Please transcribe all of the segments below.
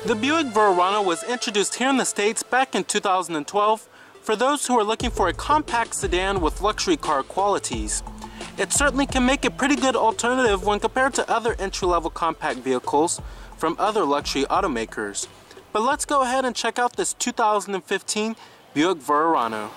The Buick Verano was introduced here in the States back in 2012 for those who are looking for a compact sedan with luxury car qualities. It certainly can make a pretty good alternative when compared to other entry-level compact vehicles from other luxury automakers. But let's go ahead and check out this 2015 Buick Verano.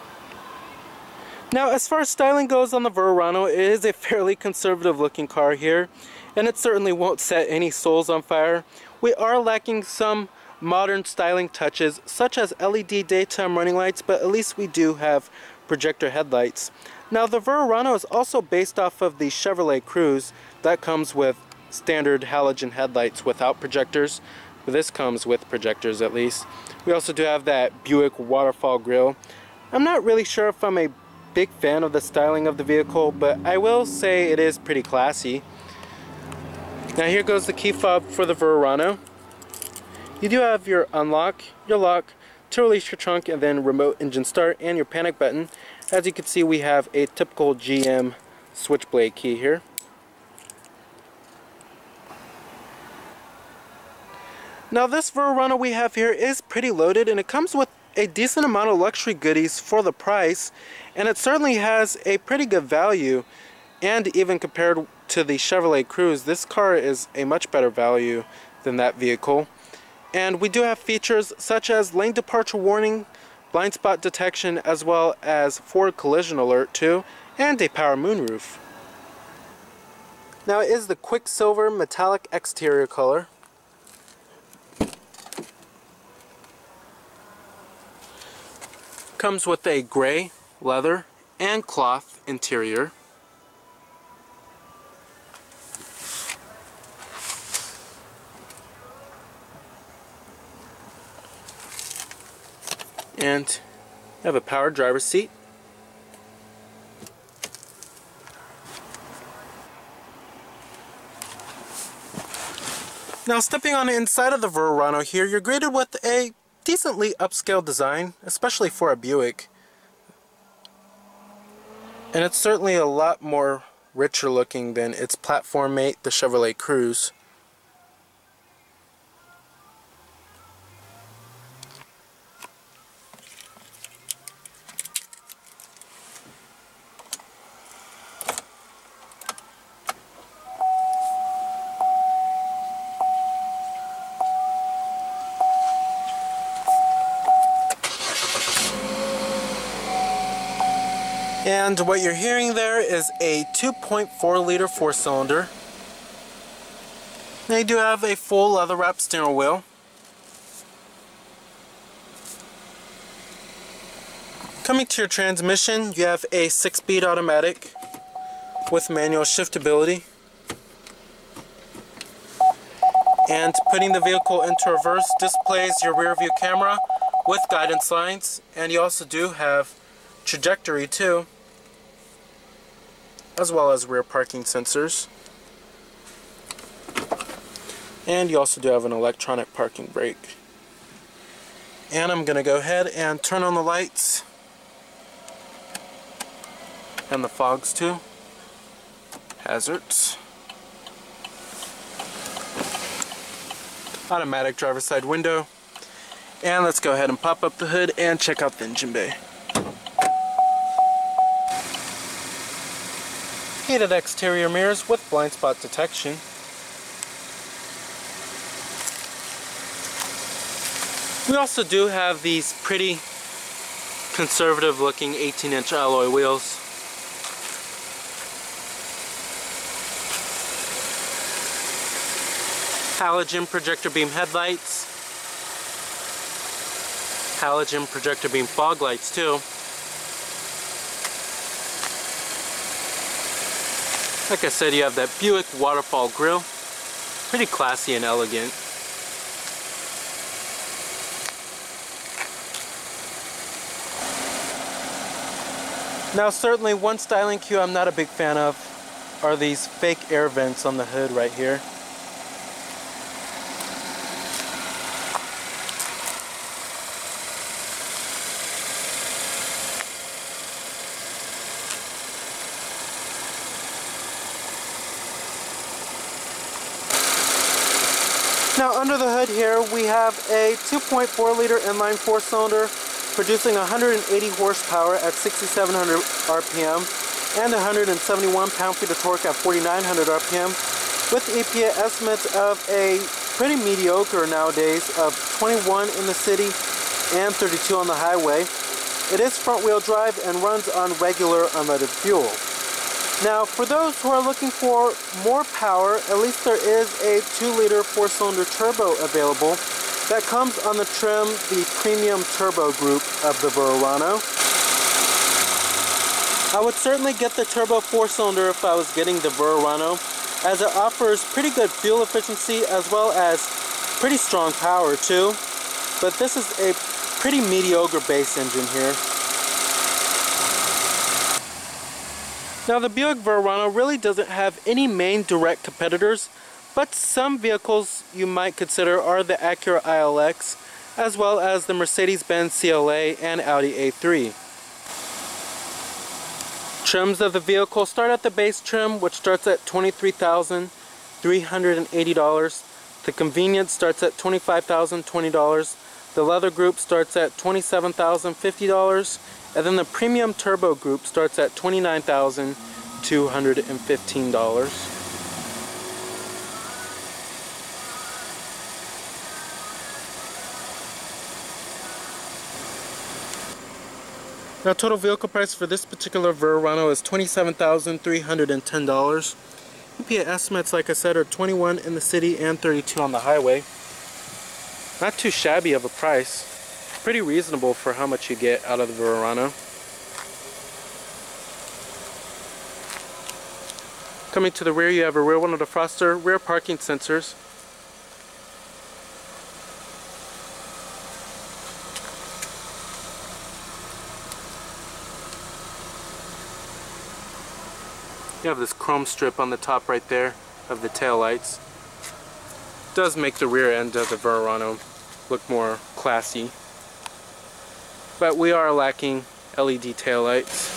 Now, as far as styling goes on the Verano, it is a fairly conservative looking car here, and it certainly won't set any souls on fire. We are lacking some modern styling touches, such as LED daytime running lights, but at least we do have projector headlights. Now, the Verano is also based off of the Chevrolet Cruze. That comes with standard halogen headlights without projectors, but this comes with projectors at least. We also do have that Buick waterfall grille. I'm not really sure if I'm a big fan of the styling of the vehicle, but I will say it is pretty classy. Now here goes the key fob for the Verano. You do have your unlock, your lock, to release your trunk, and then remote engine start, and your panic button. As you can see, we have a typical GM switchblade key here. Now this Verano we have here is pretty loaded, and it comes with a decent amount of luxury goodies for the price, and it certainly has a pretty good value. And even compared to the Chevrolet Cruze, this car is a much better value than that vehicle. And we do have features such as lane departure warning, blind spot detection, as well as forward collision alert too, and a power moonroof. Now it is the Quicksilver metallic exterior color. Comes with a gray, leather, and cloth interior. And you have a power driver's seat. Now, stepping on the inside of the Verano here, you're greeted with a decently upscale design, especially for a Buick. And it's certainly a lot more richer looking than its platform mate, the Chevrolet Cruze. And what you're hearing there is a 2.4 liter 4-cylinder. They do have a full leather wrapped steering wheel. Coming to your transmission, you have a 6-speed automatic with manual shiftability. And putting the vehicle into reverse displays your rear view camera with guidance lines, and you also do have trajectory too, as well as rear parking sensors. And you also do have an electronic parking brake. And I'm going to go ahead and turn on the lights and the fogs too. Hazards. Automatic driver's side window. And let's go ahead and pop up the hood and check out the engine bay. Heated exterior mirrors with blind spot detection. We also do have these pretty conservative looking 18-inch alloy wheels. Halogen projector beam headlights. Halogen projector beam fog lights too. Like I said, you have that Buick waterfall grille. Pretty classy and elegant. Now, certainly one styling cue I'm not a big fan of are these fake air vents on the hood right here. Now under the hood here we have a 2.4 liter inline 4-cylinder producing 180 horsepower at 6,700 RPM and 171 pound-feet of torque at 4,900 RPM with EPA estimates of a pretty mediocre nowadays of 21 in the city and 32 on the highway. It is front-wheel drive and runs on regular unleaded fuel. Now, for those who are looking for more power, at least there is a 2-liter 4-cylinder turbo available that comes on the trim, the premium turbo group of the Verano. I would certainly get the turbo 4-cylinder if I was getting the Verano, as it offers pretty good fuel efficiency as well as pretty strong power too. But this is a pretty mediocre base engine here. Now the Buick Verano really doesn't have any main direct competitors, but some vehicles you might consider are the Acura ILX, as well as the Mercedes-Benz CLA and Audi A3. Trims of the vehicle start at the base trim, which starts at $23,380. The convenience starts at $25,020. The leather group starts at $27,050. And then the premium turbo group starts at $29,215. Now total vehicle price for this particular Verano is $27,310. EPA estimates, like I said, are 21 in the city and 32 on the highway. Not too shabby of a price. Pretty reasonable for how much you get out of the Verano. Coming to the rear, you have a rear window defroster, rear parking sensors. You have this chrome strip on the top right there of the taillights. Does make the rear end of the Verano look more classy. But we are lacking LED taillights.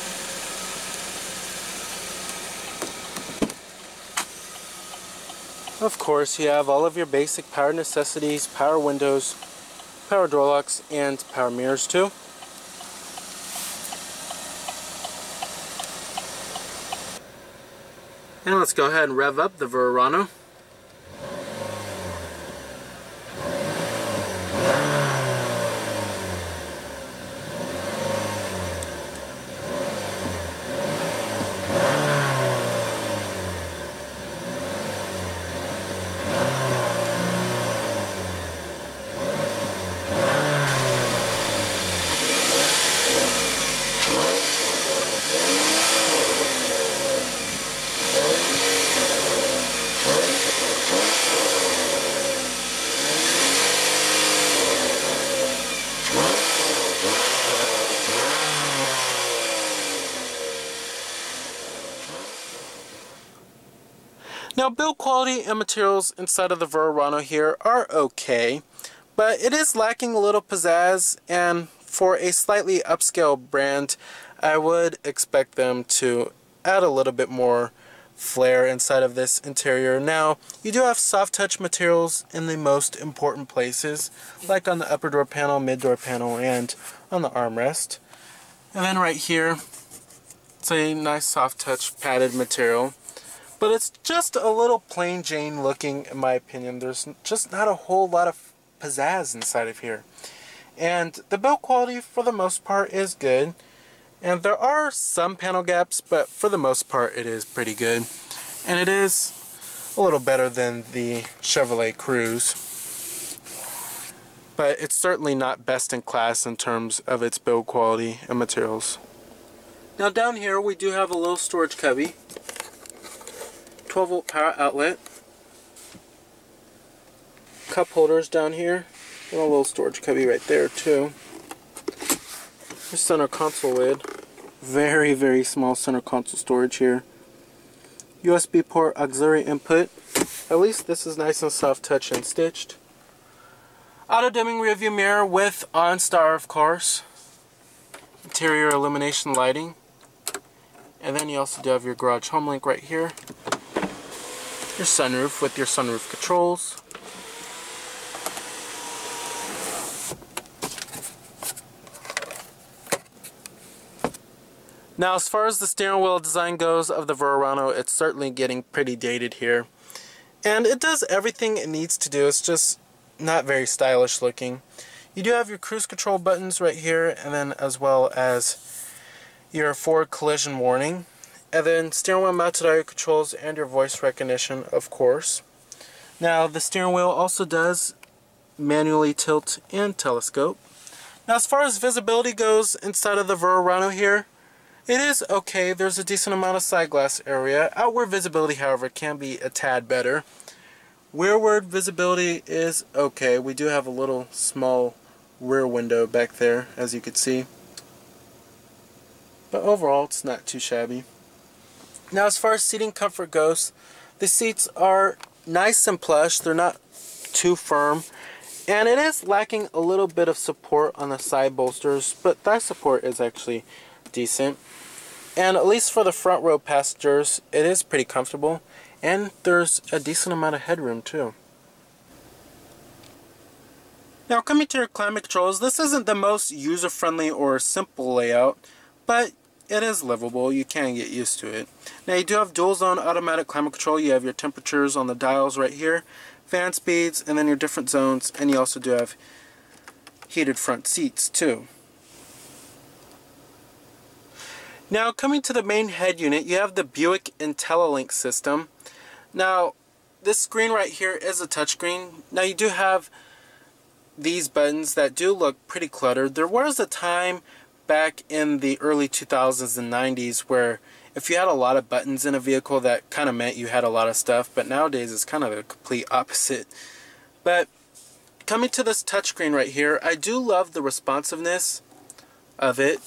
Of course, you have all of your basic power necessities, power windows, power door locks, and power mirrors too. And let's go ahead and rev up the Verano. Now, build quality and materials inside of the Verano here are okay, but it is lacking a little pizzazz, and for a slightly upscale brand, I would expect them to add a little bit more flair inside of this interior. Now, you do have soft touch materials in the most important places, like on the upper door panel, mid door panel, and on the armrest. And then right here, it's a nice soft touch padded material. But it's just a little plain Jane looking, in my opinion. There's just not a whole lot of pizzazz inside of here. And the build quality, for the most part, is good. And there are some panel gaps, but for the most part, it is pretty good. And it is a little better than the Chevrolet Cruze. But it's certainly not best in class in terms of its build quality and materials. Now down here, we do have a little storage cubby. 12-volt power outlet, cup holders down here, and a little storage cubby right there too. The center console lid, very, very small center console storage here. USB port auxiliary input, at least this is nice and soft touch and stitched. Auto dimming rear view mirror with OnStar, of course. Interior illumination lighting, and then you also do have your garage home link right here. Your sunroof with your sunroof controls. Now, as far as the steering wheel design goes of the Verano, it's certainly getting pretty dated here. And it does everything it needs to do, it's just not very stylish looking. You do have your cruise control buttons right here, and then as well as your forward collision warning. And then steering wheel mounted audio controls and your voice recognition, of course. Now, the steering wheel also does manually tilt and telescope. Now, as far as visibility goes inside of the Verano here, it is okay. There's a decent amount of side glass area. Outward visibility, however, can be a tad better. Rearward visibility is okay. We do have a little small rear window back there, as you can see. But overall, it's not too shabby. Now, as far as seating comfort goes, the seats are nice and plush. They're not too firm. And it is lacking a little bit of support on the side bolsters, but that support is actually decent. And at least for the front row passengers, it is pretty comfortable, and there's a decent amount of headroom too. Now, coming to your climate controls, this isn't the most user-friendly or simple layout, but it is livable. You can get used to it. Now, you do have dual zone automatic climate control. You have your temperatures on the dials right here, fan speeds, and then your different zones, and you also do have heated front seats too. Now, coming to the main head unit, you have the Buick IntelliLink system. Now, this screen right here is a touchscreen. Now, you do have these buttons that do look pretty cluttered. There was a time back in the early 2000s and 90s where if you had a lot of buttons in a vehicle, that kind of meant you had a lot of stuff, but nowadays it's kind of the complete opposite. But coming to this touchscreen right here, I do love the responsiveness of it.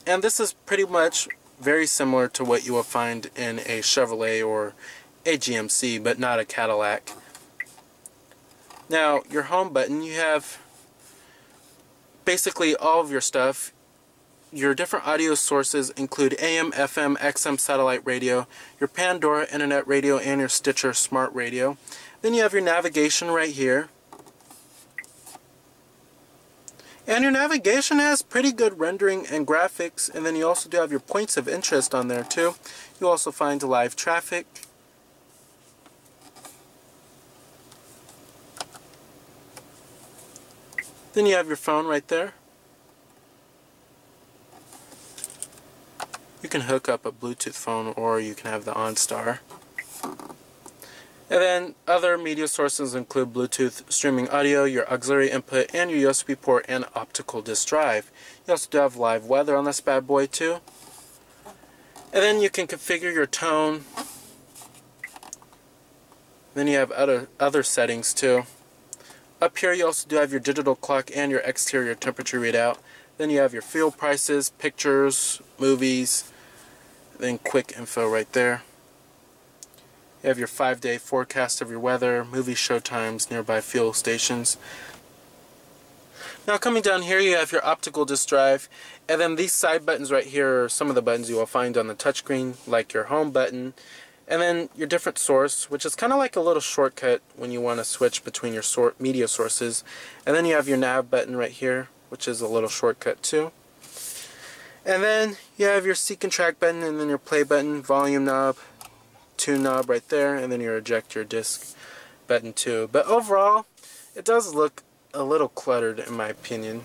And this is pretty much very similar to what you will find in a Chevrolet or a GMC, but not a Cadillac. Now, your home button, you have basically all of your stuff. Your different audio sources include AM, FM, XM satellite radio, your Pandora internet radio, and your Stitcher smart radio. Then you have your navigation right here. And your navigation has pretty good rendering and graphics, and then you also do have your points of interest on there too. You also find live traffic. Then you have your phone right there. You can hook up a Bluetooth phone, or you can have the OnStar. And then other media sources include Bluetooth streaming audio, your auxiliary input, and your USB port and optical disc drive. You also do have live weather on this bad boy too. And then you can configure your tone. Then you have other settings too. Up here you also do have your digital clock and your exterior temperature readout. Then you have your fuel prices, pictures, movies, then quick info right there. You have your 5-day forecast of your weather, movie showtimes, nearby fuel stations. Now, coming down here, you have your optical disc drive, and then these side buttons right here are some of the buttons you will find on the touchscreen, like your home button, and then your different source, which is kind of like a little shortcut when you want to switch between your media sources. And then you have your nav button right here, which is a little shortcut too. And then you have your seek and track button, and then your play button, volume knob, tune knob right there, and then your eject your disc button too. But overall, it does look a little cluttered in my opinion.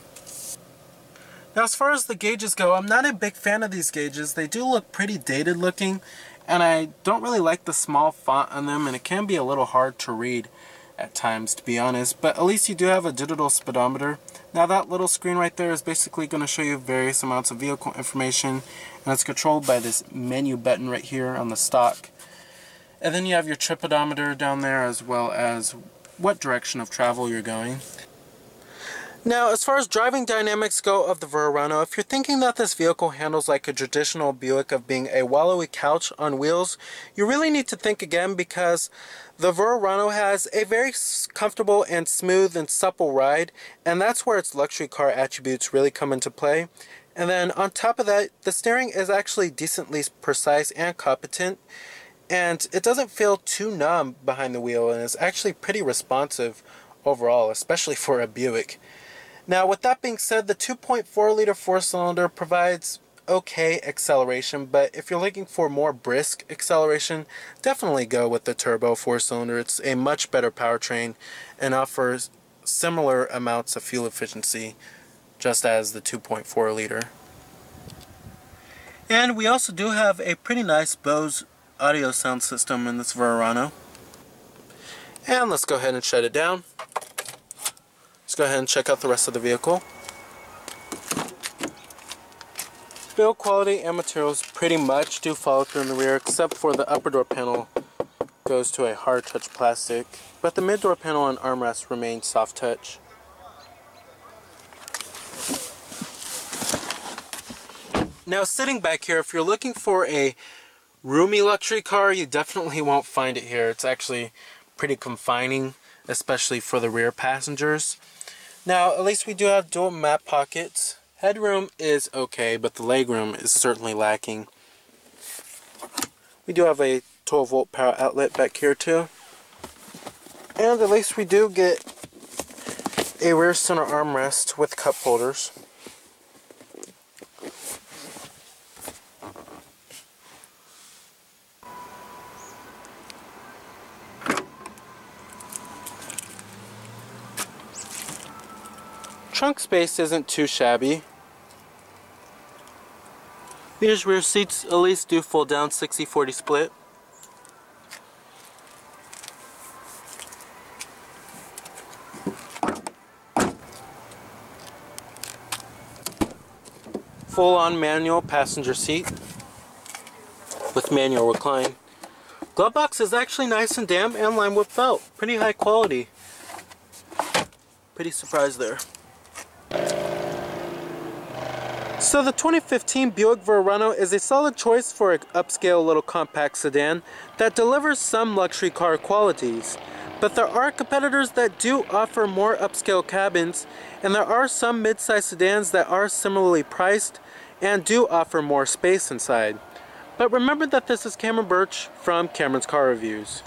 Now, as far as the gauges go, I'm not a big fan of these gauges. They do look pretty dated looking, and I don't really like the small font on them, and it can be a little hard to read at times, to be honest. But at least you do have a digital speedometer. Now, that little screen right there is basically going to show you various amounts of vehicle information, and it's controlled by this menu button right here on the stock. And then you have your trip odometer down there, as well as what direction of travel you're going. Now, as far as driving dynamics go of the Verano, if you're thinking that this vehicle handles like a traditional Buick of being a wallowy couch on wheels, you really need to think again, because the Verano has a very comfortable and smooth and supple ride, and that's where its luxury car attributes really come into play. And then on top of that, the steering is actually decently precise and competent, and it doesn't feel too numb behind the wheel, and it's actually pretty responsive overall, especially for a Buick. Now, with that being said, the 2.4 liter 4-cylinder provides okay acceleration, but if you're looking for more brisk acceleration, definitely go with the turbo 4-cylinder. It's a much better powertrain and offers similar amounts of fuel efficiency just as the 2.4 liter. And we also do have a pretty nice Bose audio sound system in this Verano. And let's go ahead and shut it down. Let's go ahead and check out the rest of the vehicle. Build quality and materials pretty much do follow through in the rear, except for the upper door panel goes to a hard touch plastic, but the mid door panel and armrest remain soft touch. Now sitting back here, if you're looking for a roomy luxury car, you definitely won't find it here. It's actually pretty confining, especially for the rear passengers. Now at least we do have dual map pockets. Headroom is okay, but the legroom is certainly lacking. We do have a 12-volt power outlet back here too. And at least we do get a rear center armrest with cup holders. Trunk space isn't too shabby. These rear seats at least do fold down 60-40 split. Full-on manual passenger seat with manual recline. Glove box is actually nice and damp and lined with felt. Pretty high quality. Pretty surprised there. So the 2015 Buick Verano is a solid choice for an upscale little compact sedan that delivers some luxury car qualities. But there are competitors that do offer more upscale cabins, and there are some mid-size sedans that are similarly priced and do offer more space inside. But remember that this is Cameron Birch from Cameron's Car Reviews.